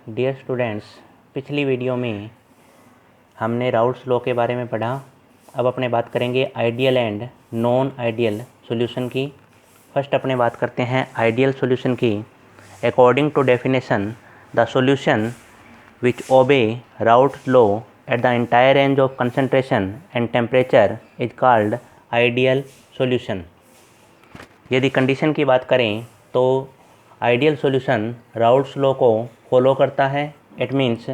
Dear students, पिछली video में हमने राउल्ट्स लॉ के बारे में पढ़ा। अब अपने बात करेंगे ideal and non ideal solution की। फर्स्ट अपने बात करते हैं आइडियल सॉल्यूशन की। According to definition, the solution which obey Raoult's law at the entire range of concentration and temperature is called ideal solution. यदि कंडीशन की बात करें तो आइडियल सॉल्यूशन राउल्ट्स लॉ को फॉलो करता है। It means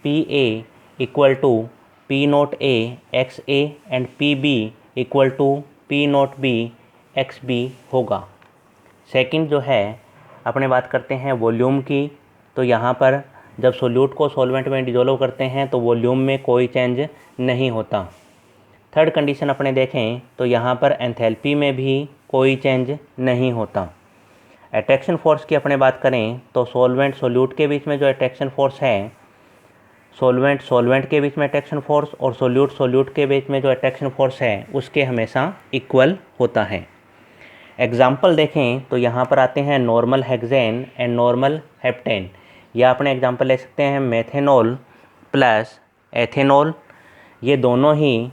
P A equal to P naught A X A and P B equal to P naught B X B होगा। Second जो है अपने बात करते हैं वॉल्यूम की। तो यहाँ पर जब सोल्यूट को सॉल्वेंट में डिजोल्व करते हैं तो वॉल्यूम में कोई चेंज नहीं होता। थर्ड कंडीशन अपने देखें तो यहाँ पर एंथैल्पी में भी कोई चेंज नहीं होता। अट्रैक्शन फोर्स की अपने बात करें तो सॉल्वेंट सोल्यूट के बीच में जो अट्रैक्शन फोर्स है, सॉल्वेंट सोल्वेंट के बीच में अट्रैक्शन फोर्स और सोल्यूट सोल्यूट के बीच में जो अट्रैक्शन फोर्स है उसके हमेशा इक्वल होता है। एग्जाम्पल देखें तो यहाँ पर आते हैं normal hexane and normal heptane. या अपने एग्जाम्पल ले सकते हैं मेथेनॉल प्लस एथेनॉल। ये दोनों ही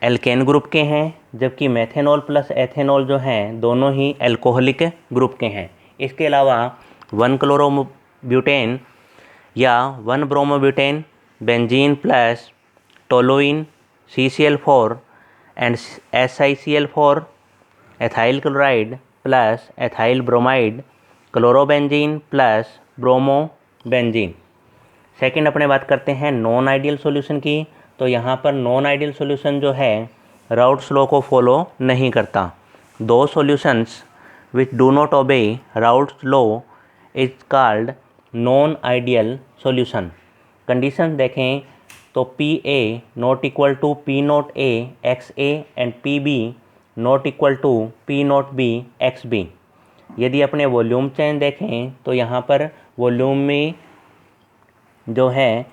एल्केन ग्रुप के हैं, जबकि मेथेनॉल प्लस एथेनॉल जो हैं दोनों ही एल्कोहलिक ग्रुप के हैं। इसके अलावा 1 क्लोरोब्यूटेन या 1 bromobutane, benzene plus toluene CCl4 and SiCl4, ethyl chloride plus ethyl bromide, chlorobenzene plus bromobenzene. Second अपने बात करते हैं नॉन आइडियल सॉल्यूशन की। तो यहाँ पर नॉन आइडियल सॉल्यूशन जो है राउल्ट्स लॉ को फॉलो नहीं करता। दो solutions which do not obey Raoult's law is called non ideal solution. Condition देखें तो P A not equal to P naught A X A and P B not equal to P naught B X B. यदि अपने volume change देखें तो यहाँ पर volume में जो है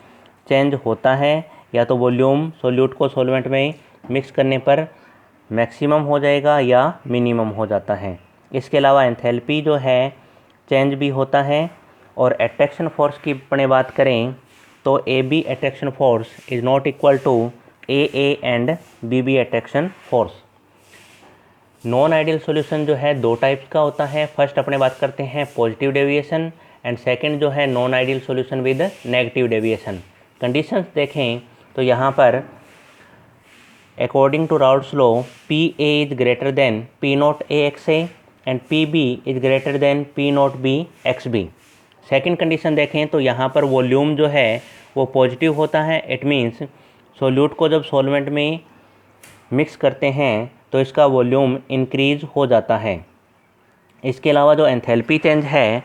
चेंज होता है, या तो वॉल्यूम सोल्यूट को सॉल्वेंट में मिक्स करने पर मैक्सिमम हो जाएगा या मिनिमम हो जाता है। इसके अलावा एंथैल्पी जो है चेंज भी होता है। और अट्रैक्शन फोर्स की अपने बात करें तो A B attraction force is not equal to A and B B attraction force. Non ideal solution जो है दो टाइप्स का होता है। फर्स्ट अपने बात करते हैं पॉजिटिव डेविएशन एंड सेकंड जो है non ideal solution with negative deviation. Conditions देखें तो यहाँ पर according to Raoult's law P A is greater than P naught A X A and P B is greater than P naught B X B. Second condition देखें तो यहाँ पर volume जो है वो पॉजिटिव होता है। इट मीन्स सोल्यूट को जब सॉल्वेंट में मिक्स करते हैं तो इसका वॉल्यूम इंक्रीज हो जाता है। इसके अलावा जो एंथैल्पी चेंज है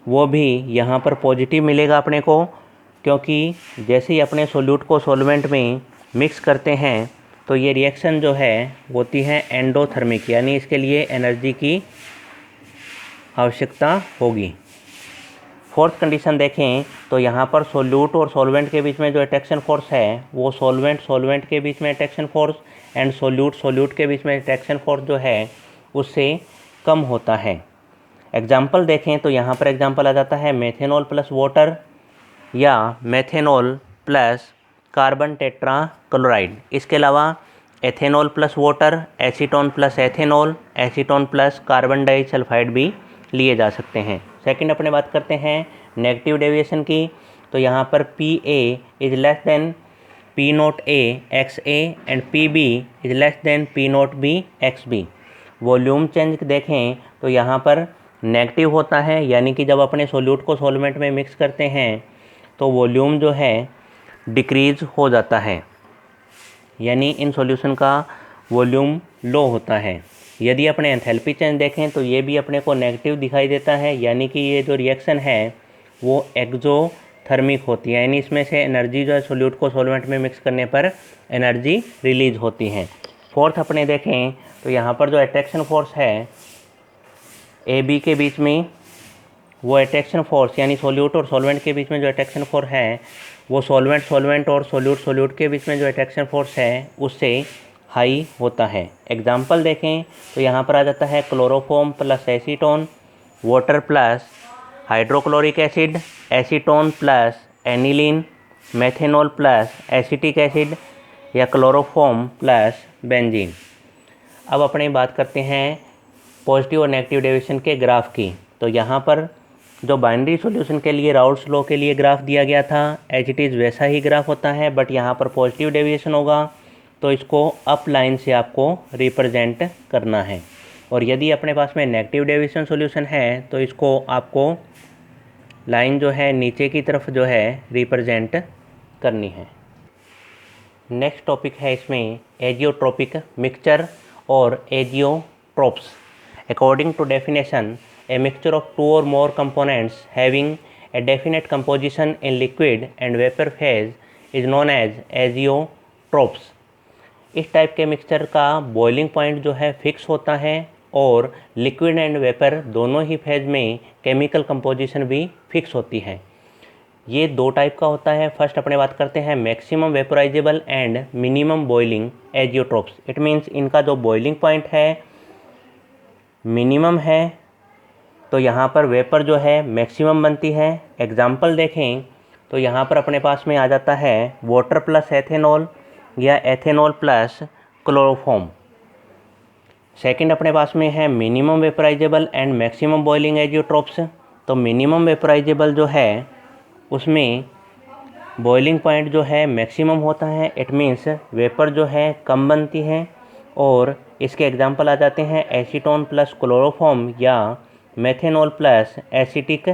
वो भी यहाँ पर पॉजिटिव मिलेगा अपने को, क्योंकि जैसे ही अपने सोल्यूट को सॉल्वेंट में मिक्स करते हैं तो ये रिएक्शन जो है होती है एंडोथर्मिक, यानी इसके लिए एनर्जी की आवश्यकता होगी। फोर्थ कंडीशन देखें तो यहाँ पर सोल्यूट और सॉल्वेंट के बीच में जो अट्रैक्शन फोर्स है वो सॉल्वेंट के बीच में अट्रैक्शन फोर्स एंड सोल्यूट के बीच में अट्रैक्शन फोर्स जो है उससे कम होता है। एग्जाम्पल देखें तो यहाँ पर एग्जाम्पल आ जाता है मेथेनॉल प्लस वाटर या methanol plus carbon tetra chloride. इसके अलावा ethanol plus water, acetone plus ethanol, acetone plus carbon disulphide भी लिए जा सकते हैं। सेकंड अपने बात करते हैं नेगेटिव डेविएशन की। तो यहाँ पर P A is less than P naught A X A and P B is less than P naught B X B. Volume change देखें तो यहाँ पर नेगेटिव होता है, यानी कि जब अपने सोल्यूट को सॉल्वेंट में मिक्स करते हैं तो वॉल्यूम जो है डिक्रीज हो जाता है, यानी इन सॉल्यूशन का वॉल्यूम लो होता है। यदि अपने एंथैल्पी चेंज देखें तो ये भी अपने को नेगेटिव दिखाई देता है, यानी कि ये जो रिएक्शन है वो एक्सोथर्मिक होती है, यानी इसमें से एनर्जी जो है सोल्यूट को सॉल्वेंट में मिक्स करने पर एनर्जी रिलीज होती है। फोर्थ अपने देखें तो यहाँ पर जो अट्रैक्शन फोर्स है ए बी के बीच में, वो अट्रैक्शन फोर्स यानी सोल्यूट और सॉल्वेंट के बीच में जो अट्रैक्शन फोर्स है वो सॉल्वेंट और सोल्यूट के बीच में जो अट्रैक्शन फोर्स है उससे हाई होता है। एग्जाम्पल देखें तो यहाँ पर आ जाता है chloroform plus acetone, water plus hydrochloric acid, acetone plus aniline, methanol plus acetic acid या क्लोरोफॉर्म प्लस बेंजीन। अब अपने बात करते हैं पॉजिटिव और नेगेटिव डेविएशन के ग्राफ की। तो यहाँ पर जो बाइनरी सॉल्यूशन के लिए राउल्ट्स लॉ के लिए ग्राफ दिया गया था एज इट इज़ वैसा ही ग्राफ होता है, बट यहाँ पर पॉजिटिव डेविएशन होगा तो इसको अप लाइन से आपको रिप्रेजेंट करना है, और यदि अपने पास में नेगेटिव डेविएशन सॉल्यूशन है तो इसको आपको लाइन जो है नीचे की तरफ जो है रिप्रेजेंट करनी है। नेक्स्ट टॉपिक है इसमें एजियोट्रोपिक मिक्सचर और azeotropes. According to definition, a mixture of two or more components having a definite composition in liquid and vapor phase is known as azeotropes। इस टाइप के मिक्सचर का boiling point जो है fix होता है और liquid and vapour दोनों ही phase में केमिकल कंपोजिशन भी फिक्स होती है। ये दो टाइप का होता है। फर्स्ट अपने बात करते हैं maximum vaporisable and minimum boiling azeotropes. It means इनका जो बॉइलिंग पॉइंट है मिनिमम है, तो यहाँ पर वेपर जो है मैक्सिमम बनती है। एग्जाम्पल देखें तो यहाँ पर अपने पास में आ जाता है वाटर प्लस एथेनॉल या एथेनॉल प्लस क्लोरोफॉर्म। सेकंड अपने पास में है minimum vaporisable and maximum boiling azeotropes. तो मिनिमम वेपराइजेबल जो है उसमें बॉइलिंग पॉइंट जो है मैक्सिमम होता है, इट मीन्स वेपर जो है कम बनती है, और इसके एग्जाम्पल आ जाते हैं एसीटोन प्लस क्लोरोफॉर्म या मेथेनॉल प्लस एसिटिक